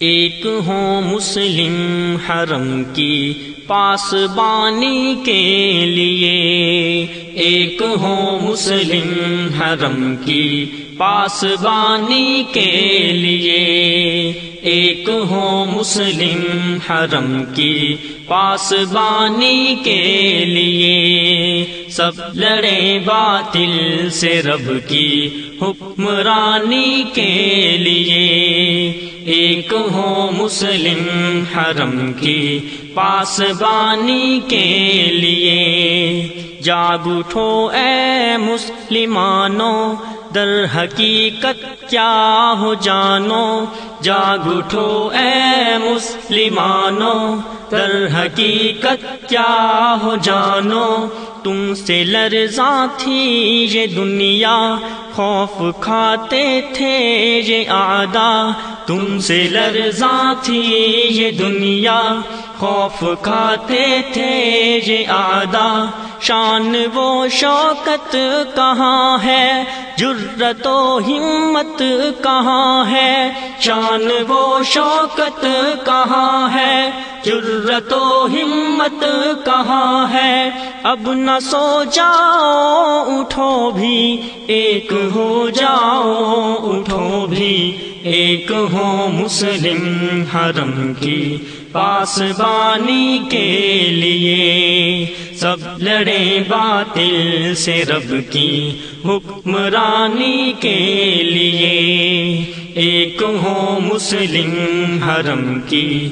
ایک ہوں مسلم حرم کی پاسبانی کے لیے، ایک ہوں مسلم حرم کی پاسبانی کے لیے، ایک ہوں مسلم حرم کی پاسبانی کے لیے، سب لڑیں باطل سے رب کی حکمرانی کے لیے، ایک ہوں مسلم حرم کی پاسبانی کے لیے۔ جاگ اٹھو اے مسلمانوں، در حقیقت کیا ہو جانو، جاگ اٹھو اے مسلمانوں، در حقیقت کیا ہو جانو، تم سے لرزاں تھی یہ دنیا، خوف کھاتے تھے یہ اعداء، تم سے لرزاں تھی یہ دنیا، خوف کھاتے تھے یہ اعداء، شان و شوکت کہاں ہے، جرأت و ہمت کہاں ہے، شان و شوکت کہاں ہے، جرأت و ہمت کہاں ہے، اب نہ سو جاؤ اٹھو بھی، ایک ہو جاؤ اٹھو بھی، ایک ہو مسلم حرم کی پاسبانی کے لیے، سب لڑیں باطل سے رب کی حکمرانی کے لیے، ایک ہو مسلم حرم کی